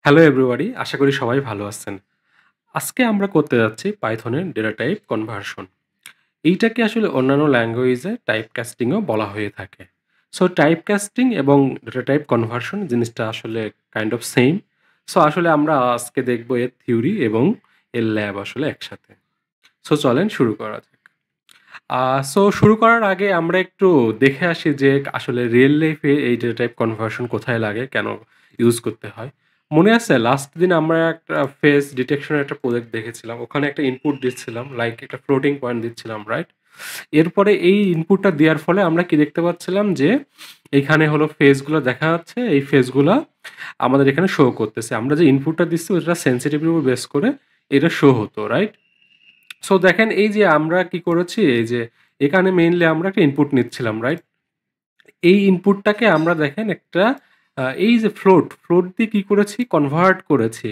Hello everybody, আশা করি সবাই ভালো আছেন। আজকে আমরা করতে যাচ্ছি পাইথনের ডেটা টাইপ কনভার্সন। এইটাকে আসলে অন্যান্য ল্যাঙ্গুয়েজে টাইপ কাস্টিংও বলা হয়ে থাকে। সো টাইপ কাস্টিং এবং ডেটা টাইপ কনভার্সন জিনিসটা আসলে কাইন্ড অফ সেম। সো আসলে আমরা আজকে দেখব এর থিওরি এবং এর ল্যাব আসলে একসাথে। সো চলেন শুরু করা যাক। সো শুরু করার আগে আমরা একটু দেখে আসি যে আসলে রিয়েল লাইফে এই ডেটা টাইপ কনভার্সন কোথায় লাগে, কেন ইউজ করতে হয়? মনে আছে লাস্ট দিন আমরা একটা ফেস ডিটেকশন এর একটা প্রজেক্ট দেখেছিলাম। ওখানে একটা ইনপুট দিচ্ছিলাম, লাইক একটা ফ্লোটিং পয়েন্ট দিচ্ছিলাম, রাইট? এরপরে এই ইনপুটটা দেওয়ার ফলে আমরা কি দেখতে পাচ্ছিলাম যে এইখানে হলো ফেসগুলো দেখা যাচ্ছে। এই ফেসগুলা আমাদের এখানে শো করতেছে। আমরা যে ইনপুটটা দিচ্ছি ওটা সেনসিটিভিটির উপর বেস করে এটা শো হতো, রাইট? সো দেখেন এই যে আমরা কি করেছি, এই যে এখানে মেইনলি আমরা একটা ইনপুট নিচ্ছিলাম, রাইট? এই ইনপুটটাকে আমরা দেখেন একটা এই যে ফ্লোট দিয়ে কি করেছি, কনভার্ট করেছি।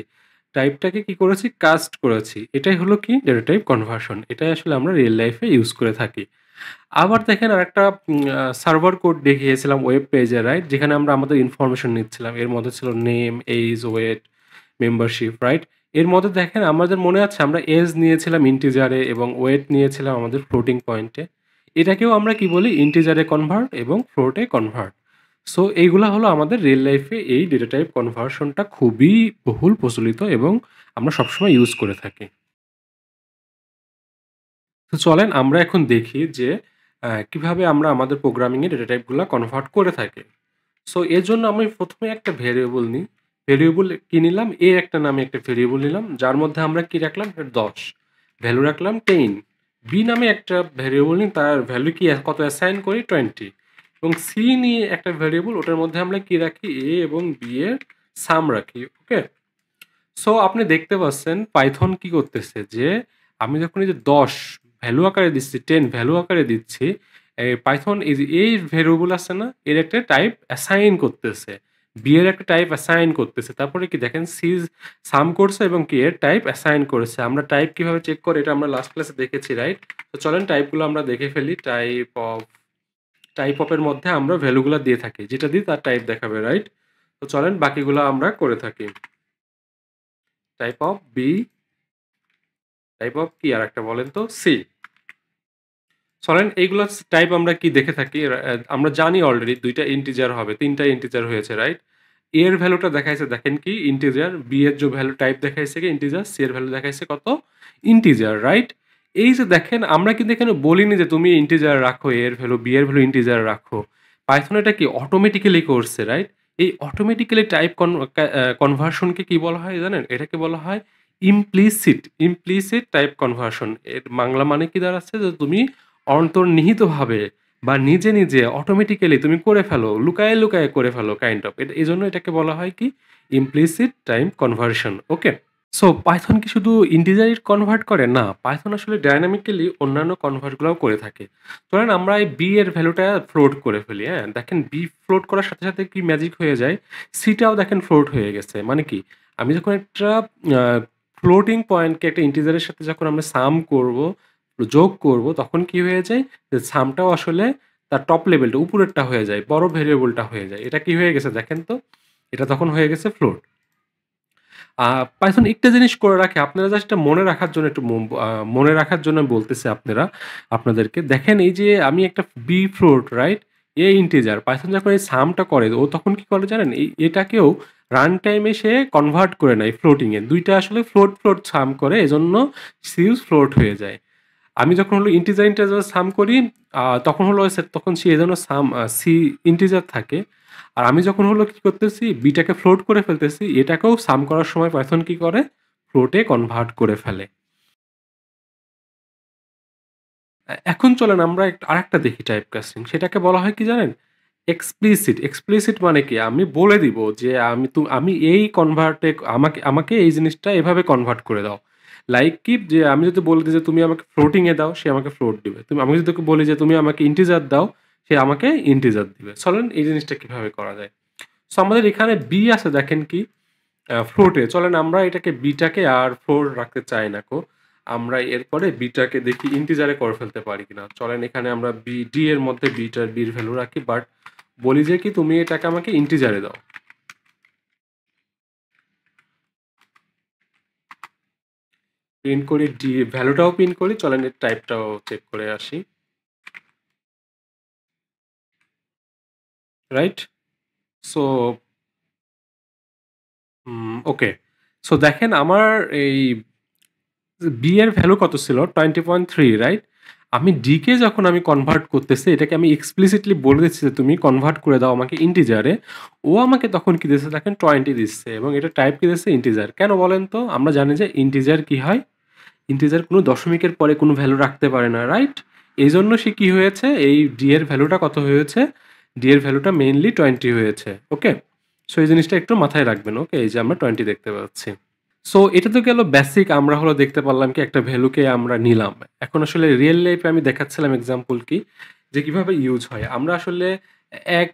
টাইপটাকে কি করেছি, কাস্ট করেছি। এটাই হলো কি ডেটা টাইপ কনভার্সন। এটাই আসলে আমরা রিয়েল লাইফে ইউজ করে থাকি। আবার দেখেন আরেকটা সার্ভার কোড দেখিয়েছিলাম ওয়েব পেজে, রাইট? যেখানে আমরা আমাদের ইনফরমেশন নিচ্ছিলাম। এর মধ্যে ছিল name, age, weight, membership, right? এর মধ্যে দেখেন আমাদের মনে আছে আমরা এজ নিয়েছিলাম ইন্টিজারে এবং ওয়েট নিয়েছিলাম আমাদের ফ্লোটিং পয়েন্টে। এটাকেও আমরা কি বলি, ইন্টিজারে কনভার্ট এবং ফ্লোটে কনভার্ট। সো এইগুলা হলো আমাদের রিয়েল লাইফে এই ডেটা টাইপ কনভার্সনটা খুবই বহুল প্রচলিত এবং আমরা সবসময় ইউজ করে থাকি। তো চলেন আমরা এখন দেখি যে কিভাবে আমরা আমাদের প্রোগ্রামিং এ ডেটা টাইপগুলা কনভার্ট করে থাকি। সো এর জন্য আমি ১ম এ একটা ভেরিয়েবল নিই। ভেরিয়েবল কি নিলাম? a একটা নামে একটা ভেরিয়েবল নিলাম। যার মধ্যে আমরা কি রাখলাম? ১০। ভ্যালু রাখলাম 10। b নামে একটা ভেরিয়েবল নিই, তার ভ্যালু কি কত অ্যাসাইন করি? 20। এবং c নিয়ে একটা ভেরিয়েবল, ওটার মধ্যে আমরা কি রাখি? a এবং b এর সাম রাখি। ওকে? সো আপনি দেখতে পাচ্ছেন পাইথন কি করতেছে যে আমি যখন এই যে ১০ ভ্যালু আকারে দিচ্ছি, 10 ভ্যালু আকারে দিচ্ছি, পাইথন এই যে এই ভ্যালুগুলো আছে না, এর একটা টাইপ অ্যাসাইন করতেছে। বি এর একটা টাইপ অ্যাসাইন করতেছে। তারপরে কি দেখেন সি সাম করছে এবং কি এর টাইপ অ্যাসাইন করেছে। আমরা টাইপ কিভাবে চেক করি এটা আমরা লাস্ট ক্লাসে দেখেছি, রাইট? তো চলেন টাইপগুলো আমরা দেখে ফেলি। টাইপ অফ এর মধ্যে আমরা ভ্যালুগুলো দিয়ে থাকি। যেটা দিই তার টাইপ দেখাবে, রাইট? তো চলেন বাকিগুলো আমরা করে থাকি। Type of B, type of কি আরেকটা বলেন তো? সি। চলেন এইগুলা টাইপ আমরা কি দেখে থাকি? আমরা জানি অলরেডি ২ টা ইন্টিজার হবে, ৩ টা ইন্টিজার হয়েছে, রাইট? A এর ভ্যালুটা দেখাইছে দেখেন কি ইন্টিজার, B এর যে ভ্যালু টাইপ দেখাইছে কি ইন্টিজার, C এর ভ্যালু দেখাইছে কত? Integer, right? এই যে দেখেন আমরা কিন্তু এখানে বলিনি যে তুমি ইন্টিজার রাখো, A এর ভ্যালু, B এর ভ্যালু ইন্টিজার রাখো। পাইথন এটা কি অটোমেটিক্যালি করছে, রাইট? এই অটোমেটিক্যালি টাইপ কনভার্সনকে কি বলা হয় জানেন? এটাকে বলা হয় ইমপ্লিসিট টাইপ কনভার্সন। এর বাংলা মানে কি দাঁড়াচ্ছে যে তুমি অন্তর্নিহিতভাবে বা নিজে, নিজে অটোমেটিক্যালি তুমি করে ফেলো। লুকায়ে, লুকায়ে করে ফেলো কাইন্ড অফ। এজন্য এটাকে বলা হয় কি? Implicit type conversion. Okay? So Python কি শুধু ইন্টিজারই কনভার্ট করে? না, পাইথন আসলে ডায়নামিক্যালি অন্যান্য কনভার্ট গুলাও করে থাকে। ধরেন আমরা এই b এর ভ্যালুটা ফ্লোট করে ফেলি, হ্যাঁ? দেখেন b ফ্লোট করার সাথে, সাথে কি ম্যাজিক হয়ে যায়? c টাও দেখেন ফ্লোট হয়ে গেছে। মানে কি? আমি যখন একটা আ ফ্লোটিং পয়েন্টকে একটা ইন্টিজারের সাথে যখন আমরা সাম করব, যোগ করব, তখন কি হয়ে যায়? যে সামটাও আসলে তার টপ লেভেলটা উপরেরটা হয়ে যায়। বড় ভেরিয়েবলটা হয়ে যায়। এটা কি হয়ে গেছে দেখেন তো? এটা তখন হয়ে গেছে ফ্লোট। আ পাইথন একটা জিনিস করে রাখে, আপনারা জাস্ট এটা মনে রাখার জন্য একটু মনে রাখার জন্য বলতেছি আপনাদেরকে। দেখেন এই যে আমি একটা B float, right? A integer. Python যখন এই সামটা করে ও তখন কি করে জানেন? এটাকেও রান টাইমে সে কনভার্ট করে নেয় ফ্লোটিং এ। ২ টা আসলে ফ্লোট সাম করে, এজন্য সিউস ফ্লোট হয়ে যায়। আমি যখন হলো ইন্টিজার সাম করি, তখন হলো তখন সে এজন্য সি ইন্টিজার থাকে। আর আমি যখন হলো কি করতেছি, বিটাকে ফ্লোট করে ফেলতেছি, এটাকেও সাম করার সময় পাইথন কি করে? ফ্লোটে কনভার্ট করে ফেলে। এখন চলেন আমরা আরেকটা দেখি টাইপ কাস্টিং। সেটাকে বলা হয় কি জানেন? এক্সপ্লিসিট মানে কি? আমি বলে দিব যে আমি এই কনভার্টে আমাকে এই জিনিসটা এভাবে কনভার্ট করে দাও। লাইক কি? যে আমি যদি বলে দিই যে তুমি আমাকে ফ্লোটিং এ দাও, সে আমাকে ফ্লোট দিবে। আমি যদি ওকে বলি যে তুমি আমাকে ইন্টিজার দাও, সে আমাকে ইন্টিজার দিবে। চলেন এই জিনিসটা কিভাবে করা যায়? সো আমাদের এখানে বি আছে দেখেন কি? ফ্লোটে। চলেন আমরা এটাকে বিটাকে আর ফ্লোর রাখতে চাই না কো। আমরা এরপরে বিটাকে দেখি ইন্টিজারে করে ফেলতে পারি কিনা। চলেন এখানে আমরা ডি এর মধ্যে বির ভ্যালু রাখি, বাট বলি যে কি তুমি এটাকে আমাকে ইন্টিজারে দাও। প্রিন্ট করি, ভ্যালুটাও প্রিন্ট করি। চলেন এর টাইপটাও চেক করে আসি। রাইট? So okay. সো দেখেন আমার এই বি এর ভ্যালু কত ছিল? 20.3, রাইট? আমি ডি কে যখন আমি কনভার্ট করতেছি, এটাকে আমি এক্সপ্লিসিটলি বলে দিচ্ছি যে তুমি কনভার্ট করে দাও আমাকে ইন্টিজারে। ও আমাকে তখন কি দিচ্ছে দেখেন, 20 দিচ্ছে এবং এটা টাইপ কি দিচ্ছে? ইন্টিজার। কেন বলেন তো? আমরা জানি যে ইন্টিজার কি হয়? ইন্টিজার কোনো দশমিকের পরে কোনো ভ্যালু রাখতে পারে না, রাইট? এই জন্য সে কি হয়েছে, এই ডি এর ভ্যালুটা কত হয়েছে? ডি এর ভ্যালুটা মেইনলি 20 হয়েছে। ওকে? সো এই জিনিসটা একটু মাথায় রাখবেন। ওকে? এই যে আমরা 20 দেখতে পাচ্ছি। সো এটা তো গেল বেসিক, আমরা হলো দেখতে পারলাম কি একটা ভ্যালুকে আমরা নিলাম। এখন আসলে রিয়েল লাইফে আমি দেখাচ্ছিলাম এক্সাম্পল কি, যে কিভাবে ইউজ হয়। আমরা আসলে এক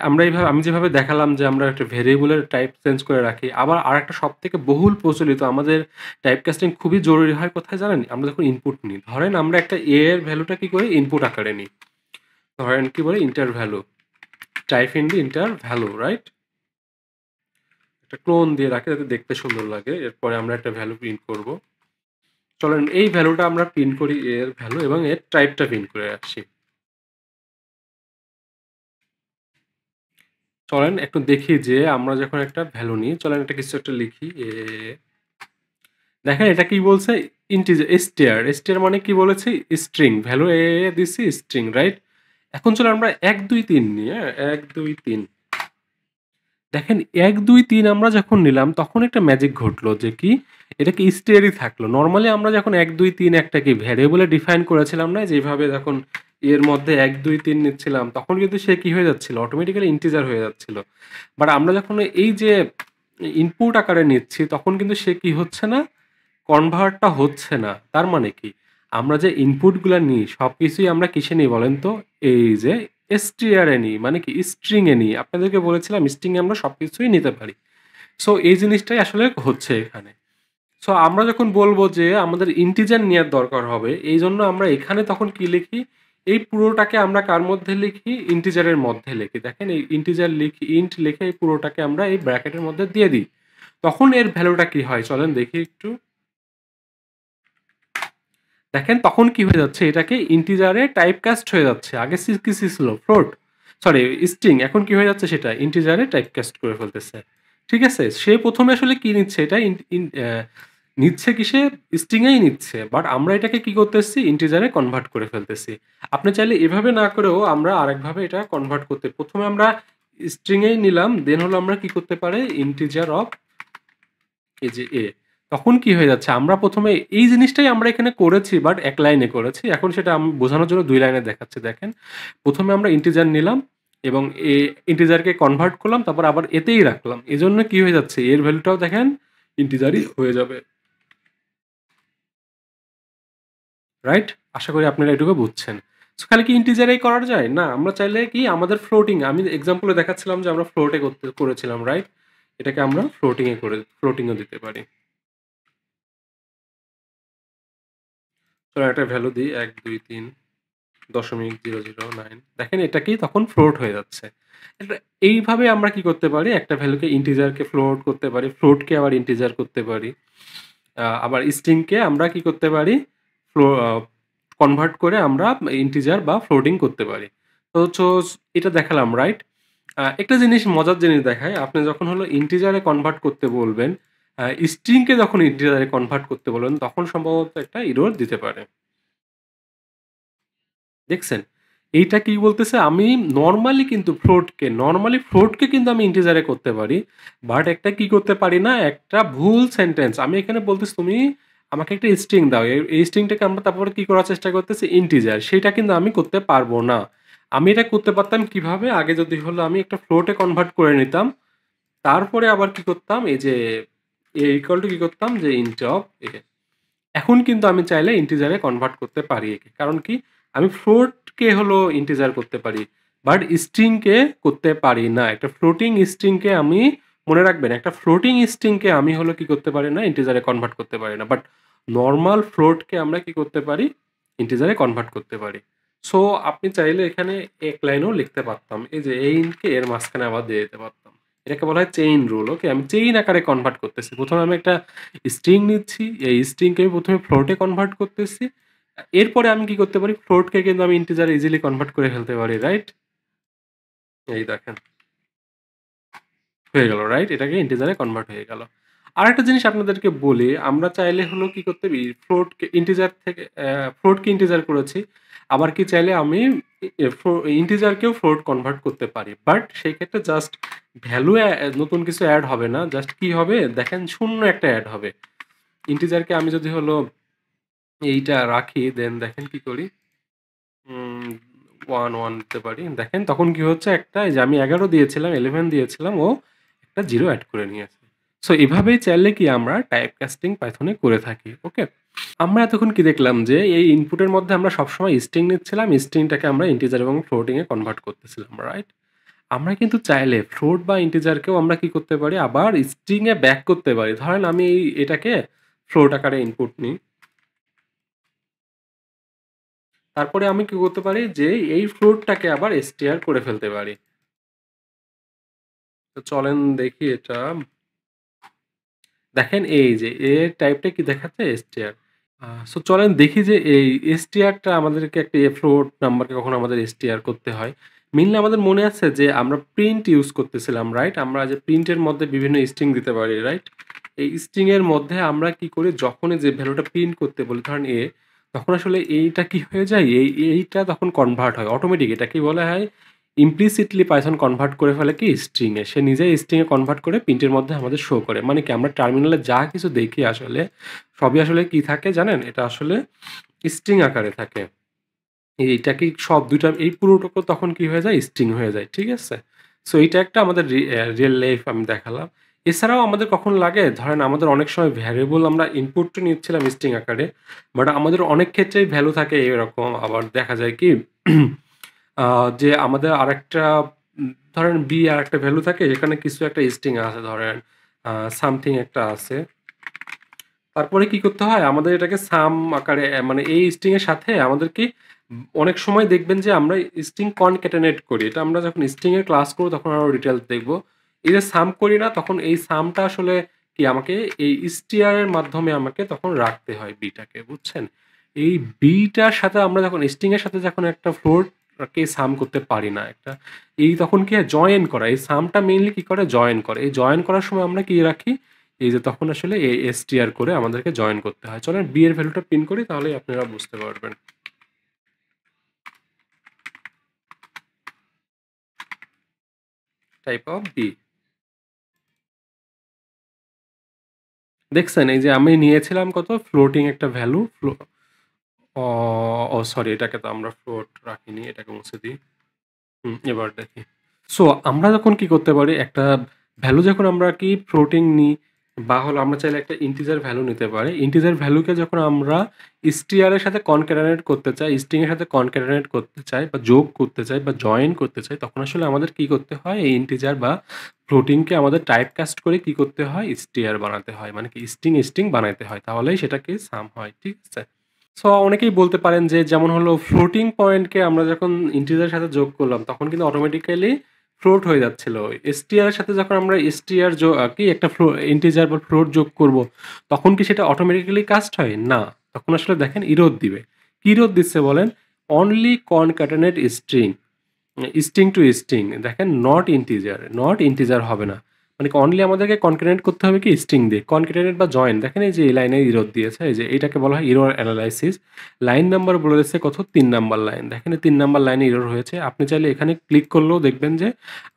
আমরা এইভাবে, আমি যেভাবে দেখালাম যে আমরা একটা ভেরিয়েবলের টাইপ চেঞ্জ করে রাখি। আবার আরেকটা সবথেকে বহুল প্রচলিত আমাদের টাইপ কাস্টিং খুবই জরুরি হয় কোথায় জানেন? আমরা যখন ইনপুট নিই। ধরেন আমরা একটা এ এর ভ্যালুটা কি করি? ইনপুট আকারে নিই। ধরেন কি বলে? Inter value. Type in the inter value, right? একটা ক্লোন দিয়ে রাখি যাতে দেখতে সুন্দর লাগে। এরপরে আমরা একটা ভ্যালু প্রিন্ট করব। চলেন এই ভ্যালুটা আমরা প্রিন্ট করি, এর ভ্যালু, এবং এর টাইপটা প্রিন্ট করে আসি। চলেন একটু দেখি যে আমরা যখন একটা ভ্যালু নিই, চলেন এটা কিছু একটা লিখি। দেখেন এটা কি বলছে? Integer, stair. স্টেয়ার মানে কি বলেছে? স্ট্রিং। ভ্যালু দিছি স্ট্রিং, রাইট? এখন চলো আমরা 1 2 3 নিই। হ্যাঁ, 1 2 3। দেখেন 1 2 3 আমরা যখন নিলাম তখন একটা ম্যাজিক ঘটলো যে কি, এটা কি স্টেয়ারই থাকলো। নরমালি আমরা যখন 1 2 3 একটা কি ভ্যারিয়েবলে ডিফাইন করেছিলাম না, যেভাবে যখন এর মধ্যে 1 2 3 নিচ্ছিলাম তখন কিন্তু সে কি হয়ে যাচ্ছিল? অটোমেটিক্যালি ইন্টিজার হয়ে যাচ্ছিল। বাট আমরা যখন এই যে ইনপুট আকারে নিচ্ছি তখন কিন্তু সে কি হচ্ছে না? কনভার্টটা হচ্ছে না। তার মানে কি? আমরা যে ইনপুটগুলা নিই সবকিছুই আমরা কিসে নিই বলেন তো? এই যে str এ নিই। মানে কি? স্ট্রিং এ নিই। আপনাদেরকে বলেছিলাম স্ট্রিং এ আমরা সবকিছুই নিতে পারি। সো এই জিনিসটাই আসলে হচ্ছে এখানে। সো আমরা যখন বলবো যে আমাদের ইন্টিজার নেয়ার দরকার হবে, এইজন্য আমরা এখানে তখন কি লিখি? এই পুরোটাকে আমরা কার মধ্যে লিখি? ইন্টিজারের মধ্যে লিখি। দেখেন এই ইন্টিজার লিখি, ইন্ট লিখে এই পুরোটাকে আমরা এই ব্র্যাকেটের মধ্যে দিয়ে দিই। তখন এর ভ্যালুটা কি হয়? চলেন দেখি একটু। দেখেন তখন কি হয়ে যাচ্ছে? এটাকে ইন্টিজারে টাইপকাস্ট হয়ে যাচ্ছে। আগে কি ছিল? Float, sorry string. এখন কি হয়ে যাচ্ছে? সেটা ইন্টিজারে টাইপকাস্ট করে ফেলতেছে। ঠিক আছে? সে প্রথমে আসলে কি নিচ্ছে? এটা নিচ্ছে কিসে? স্ট্রিং এই নিচ্ছে। বাট আমরা এটাকে কি করতেছি? ইন্টিজারে কনভার্ট করে ফেলতেছি। আপনি চাইলে এভাবে না করেও আমরা আরেকভাবে এটা কনভার্ট করতে, প্রথমে আমরা স্ট্রিং এই নিলাম, দেন হলো আমরা কি করতে পারি? ইন্টিজার অফ এই যে এ। তখন কি হয়ে যাচ্ছে? আমরা প্রথমে এই জিনিসটাই আমরা এখানে করেছি বাট এক লাইনে করেছি। এখন সেটা আমি বোঝানোর জন্য 2 লাইনে দেখাচ্ছি দেখেন। প্রথমে আমরা ইন্টিজার নিলাম এবং ইন্টিজারকে কনভার্ট করলাম, তারপর আবার এতেই রাখলাম। এজন্য কি হয়ে যাচ্ছে? এর ভ্যালুটাও দেখেন ইন্টিজারই হয়ে যাবে। রাইট? আশা করি আপনারা এটুকু বুঝছেন। সো খালি কি ইন্টিজারেই করা যায়? না, আমরা চাইলে কি আমাদের ফ্লোটিং, আমি এক্সাম্পল এ দেখাচ্ছিলাম যে আমরা ফ্লোটে করেছিলাম, রাইট? এটাকে আমরা ফ্লোটিং ও দিতে পারি। চলো একটা ভ্যালু দিই 123.009। দেখেন এটা কি তখন ফ্লোট হয়ে যাচ্ছে। এইভাবে আমরা কি করতে পারি? একটা ভ্যালুকে ইন্টিজারকে ফ্লোট করতে পারি, ফ্লোটকে আবার ইন্টিজার করতে পারি। আবার স্ট্রিংকে আমরা কি করতে পারি? ফ্লো আ কনভার্ট করে আমরা ইন্টিজার বা ফ্লোটিং করতে পারি। তো এটা দেখালাম, রাইট? একটা জিনিস, মজার জিনিস দেখাই। আপনি যখন হলো ইন্টিজারে কনভার্ট করতে বলবেন, স্ট্রিংকে যখন ইন্টিজারে কনভার্ট করতে বলবেন তখন সম্ভবত একটা এরর দিতে পারে। দেখছেন? এইটা কি বলতেছে? আমি নরমালি ফ্লোটকে কিন্তু আমি ইন্টিজারে করতে পারি। বাট একটা কি করতে পারি না? একটা ভুল সেন্টেন্স। আমি এখানে বলতেছি তুমি আমাকে একটা স্ট্রিং দাও। এই স্ট্রিংটাকে আমরা তারপরে কি করার চেষ্টা করতেছি? ইন্টিজার। সেটা কিন্তু আমি করতে পারবো না। আমি এটা করতে পারতাম কিভাবে? আগে যদি হলো আমি একটা ফ্লোটে কনভার্ট করে নিতাম। তারপরে আবার কি করতাম? এই যে ইকুয়াল টু কি করতাম? যে ইন্ট অফ এ। এখন কিন্তু আমি চাইলে ইন্টিজারে কনভার্ট করতে পারি একে। কারণ কি? আমি ফ্লোটকে হলো ইন্টিজার করতে পারি। বাট স্ট্রিংকে করতে পারি না। একটা ফ্লোটিং স্ট্রিংকে আমি, মনে রাখবেন, একটা ফ্লোটিং স্ট্রিংকে আমি হলো কি করতে পারি না? ইন্টিজারে কনভার্ট করতে পারি না। বাট নরমাল ফ্লোটকে আমরা কি করতে পারি? ইন্টিজারে কনভার্ট করতে পারি। সো আপনি চাইলে এখানে এক লাইনেও লিখতে পারতাম। এই যে এই ইন্টকে এর মাঝখানে আবার দিয়ে দিতে পারতাম। এটাকে বলা হয় চেইন রুল। ওকে? আমি চেইন আকারে কনভার্ট করতেছি। ১ম এ আমি একটা স্ট্রিং নিচ্ছি। এই স্ট্রিংকে আমি ১ম এ ফ্লোটে কনভার্ট করতেছি। এরপরে আমি কি করতে পারি? ফ্লোটকে কিন্তু আমি ইন্টিজারে ইজিলি কনভার্ট করে ফেলতে পারি, রাইট? এই দেখেন। হয়ে গেল, রাইট? এটাকে ইন্টিজারে কনভার্ট হয়ে গেল। আরেকটা জিনিস আপনাদেরকে বলি, আমরা চাইলে হলো কি করতে পারি, ফ্লোটকে ইন্টিজার থেকে ফ্লোটকে ইন্টিজার করেছি। আবার কি চাইলে আমি ইন্টিজারকেও ফ্লোট কনভার্ট করতে পারি। বাট সেই ক্ষেত্রে জাস্ট ভ্যালু নতুন কিছু এড হবে না। জাস্ট কি হবে? দেখেন 0 একটা এড হবে। ইন্টিজারকে আমি যদি হলো এইটা রাখি, দেন দেখেন কি করি? 1, 1 দিতে পারি। দেখেন তখন কি হচ্ছে, একটা এই যে আমি 11 দিয়েছিলাম, 11 দিয়েছিলাম, ও একটা 0 এড করে নিয়েছে। সো এভাবেই চাইলে কি আমরা টাইপ কাস্টিং পাইথনে করে থাকি। ওকে? আমরা এতক্ষণ কি দেখলাম যে এই ইনপুটের মধ্যে আমরা সবসময় স্ট্রিং নিচ্ছিলাম, স্ট্রিংটাকে আমরা ইন্টিজার এবং ফ্লোটিং এ কনভার্ট করতেছিলাম, রাইট? আমরা কিন্তু চাইলে ফ্লোট বা ইন্টিজারকেও আমরা কি করতে পারি, আবার স্ট্রিং এ ব্যাক করতে পারি। ধরেন আমি এটাকে ফ্লোট আকারে ইনপুট নিই। তারপরে আমি কি করতে পারি যে এই ফ্লোটটাকে আবার str করে ফেলতে পারি। তো চলেন দেখি এটা। দেখেন এই যে এর টাইপটা কি দেখাচ্ছে? str। সো চলেন দেখি যে এই str টা আমাদেরকে একটা ফ্লোট নাম্বারকে কখনো আমাদের str করতে হয়। মেইনলি আমাদের মনে আছে যে আমরা প্রিন্ট ইউজ করতেছিলাম, রাইট? আমরা যে প্রিন্টের মধ্যে বিভিন্ন স্ট্রিং দিতে পারি, রাইট? এই স্ট্রিং এর মধ্যে আমরা কি করি, যখনই যে ভ্যালুটা প্রিন্ট করতে বলি, ধরেন তখন আসলে এইটা কি হয়ে যায়, এইটা তখন কনভার্ট হয় অটোমেটিক। এটাকেই বলা হয় ইমপ্লিসিটলি পাইথন কনভার্ট করে ফেলে কি স্ট্রিং এ। সে নিজেই স্ট্রিং এ কনভার্ট করে প্রিন্টের মধ্যে আমাদের শো করে। মানে কি, আমরা টার্মিনালে যা কিছু দেখি আসলে সবই আসলে কি থাকে জানেন? এটা আসলে স্ট্রিং আকারে থাকে। এইটাকে সব ২ টা এই পুরোটুকু তখন কি হয়ে যায়? স্ট্রিং হয়ে যায়। ঠিক আছে? সো এইটা একটা আমাদের রিয়াল লাইফ আমি দেখালাম। এছাড়াও আমাদের কখন লাগে, ধরেন আমাদের অনেক সময় ভ্যারিয়েবল আমরা ইনপুট তো নিচ্ছিলাম স্ট্রিং আকারে। বাট আমাদের অনেক ক্ষেত্রেই ভ্যালু থাকে এরকম। আবার দেখা যায় কি আ যে আমাদের আরেকটা ধরেন আরেকটা ভ্যালু থাকে, যেখানে কিছু একটা স্ট্রিং আছে, ধরেন সামথিং একটা আছে। তারপরে কি করতে হয়? আমাদের এটাকে সাম আকারে মানে এই স্ট্রিং এর সাথে আমাদের কি অনেক সময় দেখবেন যে আমরা স্ট্রিং কনক্যাটেনেট করি। এটা আমরা যখন স্ট্রিং এর ক্লাস করব তখন আরো ডিটেইলস দেখব। এই যে সাম করি না, তখন এই সামটা আসলে কি আমাকে এই str এর মাধ্যমে আমাকে তখন রাখতে হয় টাকে, বুঝছেন? এই টার সাথে আমরা যখন স্ট্রিং এর সাথে যখন একটা ফ্লোট কে সাম করতে পারি না, একটা তখন কি হয়? জয়েন করা। এই সামটা মেইনলি কি করে? জয়েন করে। এই জয়েন করার সময় আমরা কি রাখি? এই যে তখন আসলে str করে আমাদেরকে জয়েন করতে হয়। চলেন এর ভ্যালুটা প্রিন্ট করি, তাহলেই আপনারা বুঝতে পারবেন। টাইপ অফ দেখছেন? এই যে আমি নিয়েছিলাম কত? ফ্লোটিং একটা ভ্যালু অ ও সরি, এটাকে তো আমরা ফ্লোট রাখিনি। এটাকে মুছে দিই। এবার দেখি। সো আমরা যখন কি করতে পারি, একটা ভ্যালু যখন আমরা কি ফ্লোটিং নিই, বা হলো আমরা চাইলে একটা ইন্টিজার ভ্যালু নিতে পারি। ইন্টিজার ভ্যালুকে যখন আমরা str এর সাথে কনক্যাটেনেট করতে চাই, স্ট্রিং এর সাথে কনক্যাটেনেট করতে চাই, বা যোগ করতে চাই, বা জয়েন করতে চাই, তখন আসলে আমাদের কি করতে হয়? এই ইন্টিজার বা ফ্লোটিংকে আমাদের টাইপ কাস্ট করে কি করতে হয়? str বানাতে হয়। মানে কি স্ট্রিং বানাইতে হয়। তাহলেই সেটাকে সাম হয়। ঠিক আছে? সো অনেকেই বলতে পারেন যে, যেমন হলো ফ্লোটিং পয়েন্টকে আমরা যখন ইন্টিজারের সাথে যোগ করলাম, তখন কিন্তু অটোমেটিক্যালি ফ্লোট হয়ে যাচ্ছিল। str এর সাথে যখন আমরা str কি একটা ইন্টিজার বা ফ্লোট যোগ করব, তখন কি সেটা অটোমেটিক্যালি কাস্ট হয়? না। তখন আসলে দেখেন ইরর দিবে। কি ইরর দিচ্ছে বলেন? Only concatenate string, string to string. দেখেন নট ইন্টিজার হবে না। মানে অনলি আমাদেরকে কনক্যাটেনেট করতে হবে কি স্ট্রিং দিয়ে। কনক্যাটেনেট বা জয়েন, দেখেন এই যে এই লাইনে ইরর দিয়েছে। এই যে এটাকে বলা হয় ইরর এনালাইসিস। লাইন নাম্বার বলে দিচ্ছে কত? ৩ নাম্বার লাইন। দেখেন এই ৩ নাম্বার লাইনে ইরর হয়েছে। আপনি চাইলে এখানে ক্লিক করলেও দেখবেন যে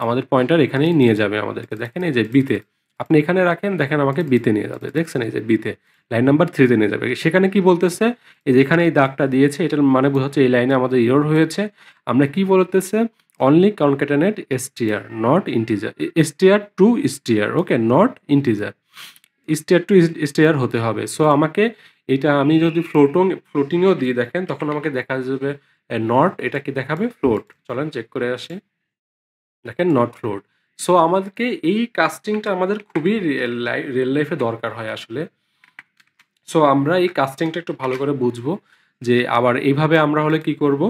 আমাদের পয়েন্টার এখানেই নিয়ে যাবে আমাদেরকে। দেখেন এই যে তে। আপনি এখানে রাখেন, দেখেন আমাকে তে নিয়ে যাবে। দেখছেন এই যে তে। লাইন নাম্বার 3 তে নিয়ে যাবে। সেখানে কি বলতেছে? এই যে এখানে এই দাগটা দিয়েছে, এটার মানে বোঝাচ্ছে এই লাইনে আমাদের ইরর হয়েছে। আমরা কি বলতেছে? only concatenate str not integer, str to str, okay, not integer, str to str হতে হবে। সো আমাকে এটা আমি যদি ফ্লোটিংও দিই, দেখেন তখন আমাকে দেখা যাবে নট, এটা কি দেখাবে? ফ্লোট। চলেন চেক করে আসি। দেখেন নট ফ্লোট। সো আমাদেরকে এই কাস্টিংটা আমাদের খুবই রিয়েল লাইফে দরকার হয় আসলে। সো আমরা এই কাস্টিংটা একটু ভালো করে বুঝবো, যে আবার এইভাবে আমরা হলে কি করব,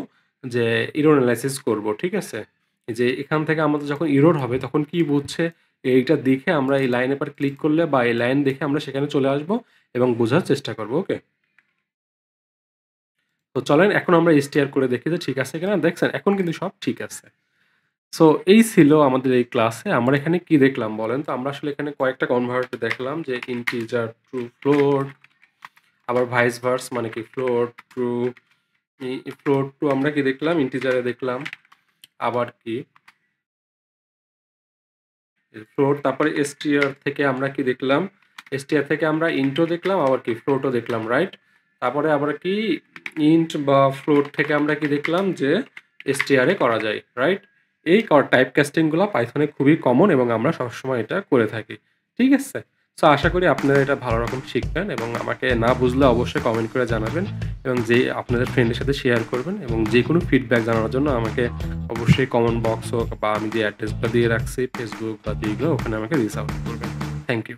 যে ইরর অ্যানালাইসিস করব। ঠিক আছে? এই যে এখান থেকে আমাদের যখন ইরর হবে তখন কি বুঝছে, এইটা দেখে আমরা এই লাইনের পর ক্লিক করলে বা এই লাইন দেখে আমরা সেখানে চলে আসব এবং বোঝার চেষ্টা করব। ওকে? তো চলেন এখন আমরা str করে দেখি যে ঠিক আছে কিনা। দেখছেন এখন কিন্তু সব ঠিক আছে। সো এই ছিল আমাদের এই ক্লাসে। আমরা এখানে কি দেখলাম বলেন তো? আমরা আসলে এখানে কয়েকটা কনভার্ট দেখলাম যে ইন্টিজার টু ফ্লোট, আবার ভাইস ভার্স মানে কি ফ্লোট টু ফ্লোট টু আমরা কি দেখলাম? ইন্টিজারে দেখলাম। আবার কি ফ্লোট, তারপরে str থেকে আমরা কি দেখলাম? str থেকে আমরা ইন্টও দেখলাম, আবার কি ফ্লোটও দেখলাম, রাইট? তারপরে আবার কি ইন্ট বা ফ্লোট থেকে আমরা কি দেখলাম? যে str এ করা যায়, রাইট? এই টাইপ কাস্টিংগুলো পাইথনে খুবই কমন এবং আমরা সবসময় এটা করে থাকি। ঠিক আছে? সো আশা করি আপনারা এটা ভালো রকম শিখবেন এবং আমাকে না বুঝলে অবশ্যই কমেন্ট করে জানাবেন এবং যে আপনাদের ফ্রেন্ডের সাথে শেয়ার করবেন এবং যেকোনো ফিডব্যাক জানানোর জন্য আমাকে অবশ্যই কমেন্ট বক্স হোক বা আমি যে অ্যাড্রেসটা দিয়ে রাখছি ফেসবুক বা যেগুলো ওখানে আমাকে রিচ আউট করবেন। Thank you.